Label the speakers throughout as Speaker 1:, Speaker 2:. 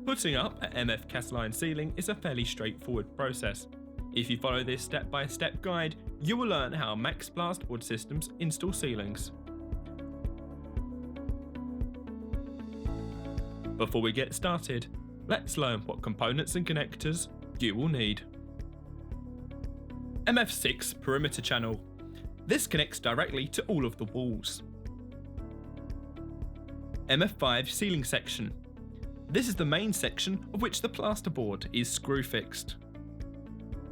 Speaker 1: Putting up a MF cast line ceiling is a fairly straightforward process. If you follow this step-by-step guide, you will learn how Max Plasterboard systems install ceilings. Before we get started, let's learn what components and connectors you will need. MF6 perimeter channel. This connects directly to all of the walls. MF5 ceiling section. This is the main section of which the plasterboard is screw fixed.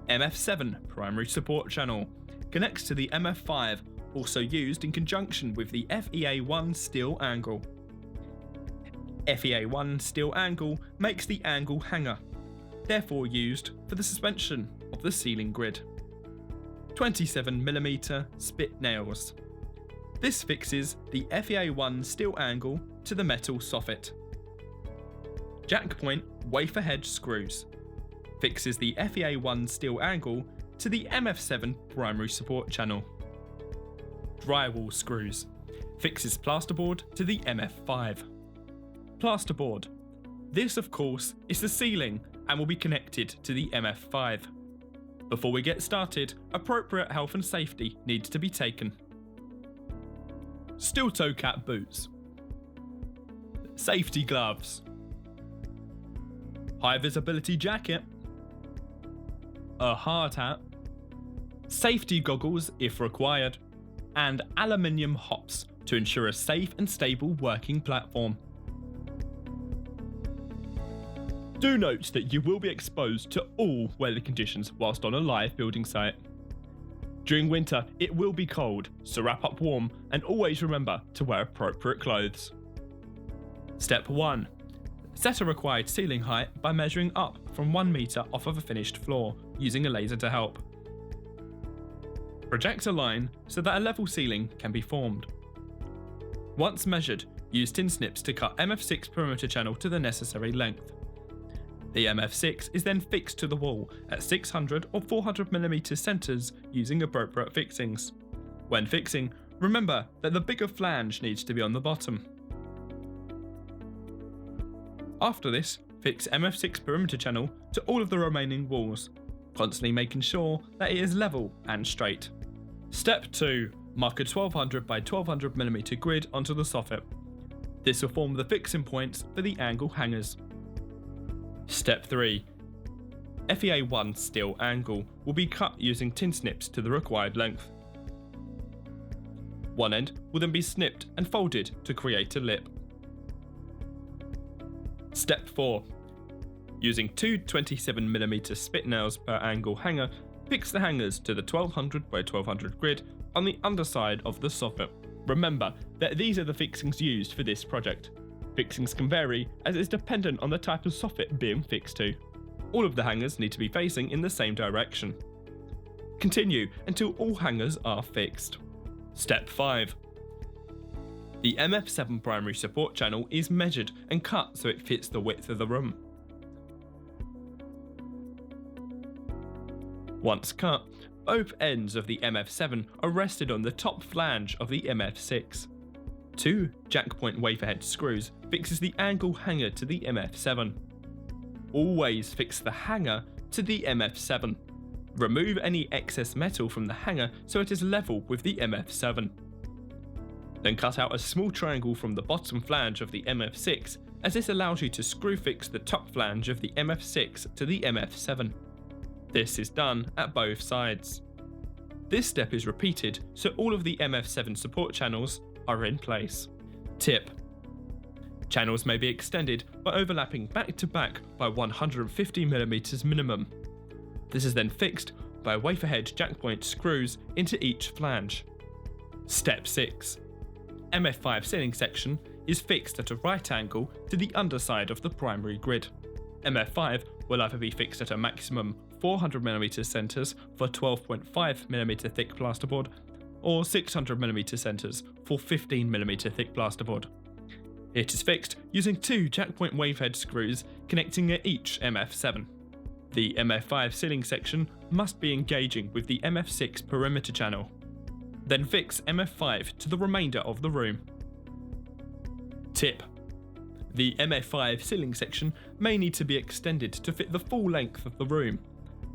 Speaker 1: MF7 primary support channel connects to the MF5, also used in conjunction with the FEA1 steel angle. FEA1 steel angle makes the angle hanger, therefore used for the suspension of the ceiling grid. 27mm spit nails. This fixes the FEA1 steel angle to the metal soffit. Jack point wafer head screws. Fixes the FEA1 steel angle to the MF7 primary support channel. Drywall screws. Fixes plasterboard to the MF5. Plasterboard. This, of course, is the ceiling and will be connected to the MF5. Before we get started, appropriate health and safety needs to be taken. Steel toe cap boots. Safety gloves. High visibility jacket. A hard hat. Safety goggles if required. And aluminium hops to ensure a safe and stable working platform. Do note that you will be exposed to all weather conditions whilst on a live building site. During winter, it will be cold, so wrap up warm and always remember to wear appropriate clothes. Step 1. Set a required ceiling height by measuring up from 1 meter off of a finished floor, using a laser to help. Project a line so that a level ceiling can be formed. Once measured, use tin snips to cut MF6 perimeter channel to the necessary length. The MF6 is then fixed to the wall at 600 or 400mm centres using appropriate fixings. When fixing, remember that the bigger flange needs to be on the bottom. After this, fix MF6 perimeter channel to all of the remaining walls, constantly making sure that it is level and straight. Step 2. Mark a 1200 by 1200mm grid onto the soffit. This will form the fixing points for the angle hangers. Step 3. FEA1 steel angle will be cut using tin snips to the required length. One end will then be snipped and folded to create a lip. Step 4. Using two 27mm spit nails per angle hanger, fix the hangers to the 1200 by 1200 grid on the underside of the soffit. Remember that these are the fixings used for this project. Fixings can vary as it's dependent on the type of soffit being fixed to. All of the hangers need to be facing in the same direction. Continue until all hangers are fixed. Step 5. The MF7 primary support channel is measured and cut so it fits the width of the room. Once cut, both ends of the MF7 are rested on the top flange of the MF6. Two jack point wafer head screws fixes the angle hanger to the MF7. Always fix the hanger to the MF7. Remove any excess metal from the hanger so it is level with the MF7. Then cut out a small triangle from the bottom flange of the MF6, as this allows you to screw fix the top flange of the MF6 to the MF7. This is done at both sides. This step is repeated so all of the MF7 support channels are in place. Tip: channels may be extended by overlapping back to back by 150mm minimum. This is then fixed by wafer head jack point screws into each flange. Step 6. MF5 ceiling section is fixed at a right angle to the underside of the primary grid. MF5 will either be fixed at a maximum 400mm centres for 12.5mm thick plasterboard, or 600mm centres for 15mm thick plasterboard. It is fixed using two jack point wavehead screws connecting at each MF7. The MF5 ceiling section must be engaging with the MF6 perimeter channel. Then fix MF5 to the remainder of the room. Tip: The MF5 ceiling section may need to be extended to fit the full length of the room.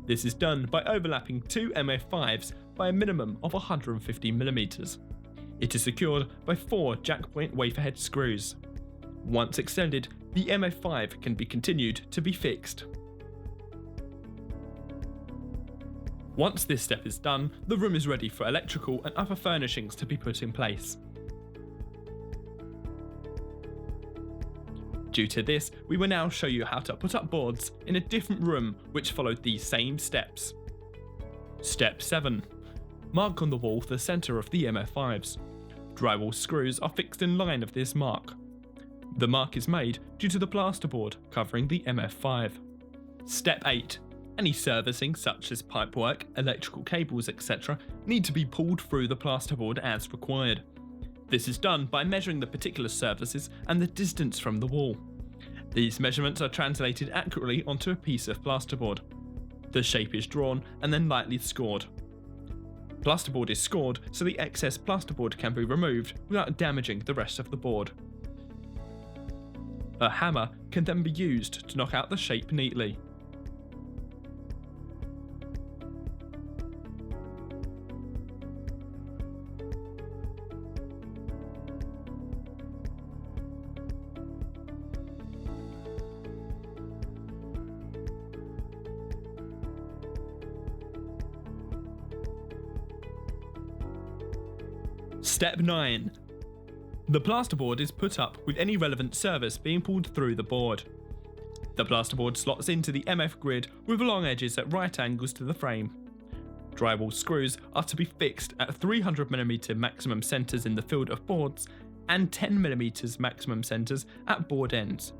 Speaker 1: This is done by overlapping two MF5s by a minimum of 150mm. It is secured by 4 jack point wafer head screws. Once extended, the MF5 can be continued to be fixed. Once this step is done, the room is ready for electrical and other furnishings to be put in place. Due to this, we will now show you how to put up boards in a different room which followed these same steps. Step 7. Mark on the wall the centre of the MF5s. Drywall screws are fixed in line of this mark. The mark is made due to the plasterboard covering the MF5. Step 8. Any servicing such as pipework, electrical cables etc. need to be pulled through the plasterboard as required. This is done by measuring the particular surfaces and the distance from the wall. These measurements are translated accurately onto a piece of plasterboard. The shape is drawn and then lightly scored. Plasterboard is scored so the excess plasterboard can be removed without damaging the rest of the board. A hammer can then be used to knock out the shape neatly. Step 9. The plasterboard is put up with any relevant service being pulled through the board. The plasterboard slots into the MF grid with long edges at right angles to the frame. Drywall screws are to be fixed at 300mm maximum centres in the field of boards and 10mm maximum centres at board ends.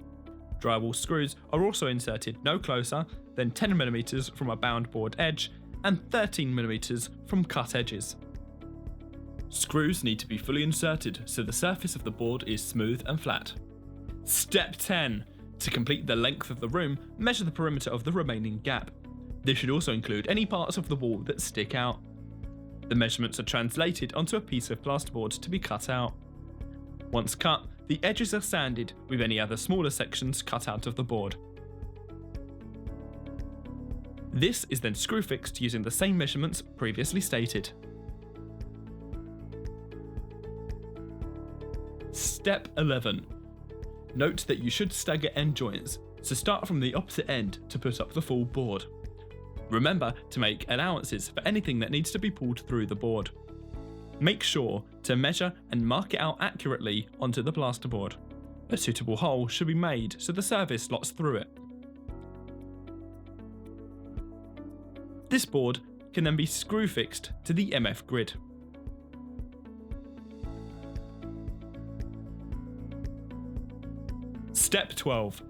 Speaker 1: Drywall screws are also inserted no closer than 10mm from a bound board edge and 13mm from cut edges. Screws need to be fully inserted so the surface of the board is smooth and flat. Step 10. To complete the length of the room, measure the perimeter of the remaining gap. This should also include any parts of the wall that stick out. The measurements are translated onto a piece of plasterboard to be cut out. Once cut, the edges are sanded with any other smaller sections cut out of the board. This is then screw fixed using the same measurements previously stated. Step 11. Note that you should stagger end joints, so start from the opposite end to put up the full board. Remember to make allowances for anything that needs to be pulled through the board. Make sure to measure and mark it out accurately onto the plasterboard. A suitable hole should be made so the service slots through it. This board can then be screw fixed to the MF grid. Step 12.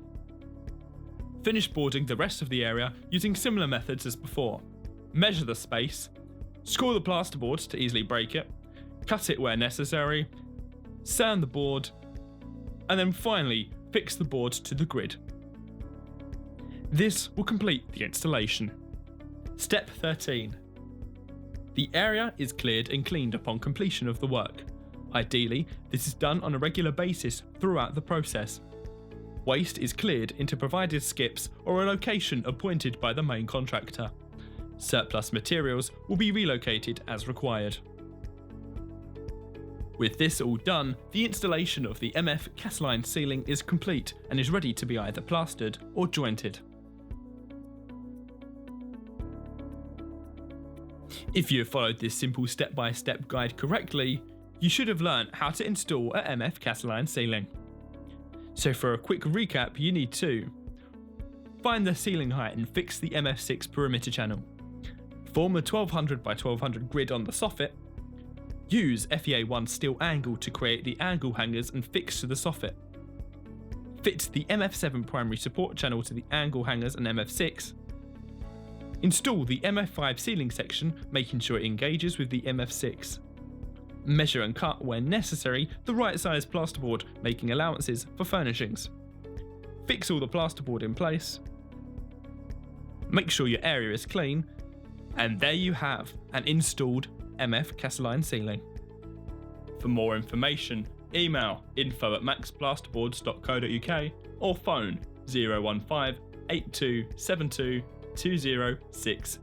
Speaker 1: Finish boarding the rest of the area using similar methods as before. Measure the space, score the plasterboard to easily break it, cut it where necessary, sand the board, and then finally fix the board to the grid. This will complete the installation. Step 13. The area is cleared and cleaned upon completion of the work. Ideally, this is done on a regular basis throughout the process. Waste is cleared into provided skips or a location appointed by the main contractor. Surplus materials will be relocated as required. With this all done, the installation of the MF cast-line ceiling is complete and is ready to be either plastered or jointed. If you have followed this simple step-by-step guide correctly, you should have learnt how to install a MF cast-line ceiling. So for a quick recap, you need to find the ceiling height and fix the MF6 perimeter channel. Form a 1200 by 1200 grid on the soffit. Use FEA1 steel angle to create the angle hangers and fix to the soffit. Fit the MF7 primary support channel to the angle hangers and MF6. Install the MF5 ceiling section, making sure it engages with the MF6. Measure and cut, when necessary, the right size plasterboard, making allowances for furnishings. Fix all the plasterboard in place. Make sure your area is clean. And there you have an installed MF cast-line ceiling. For more information, Email info@maxplasterboards.co.uk or phone 015 8272 2060.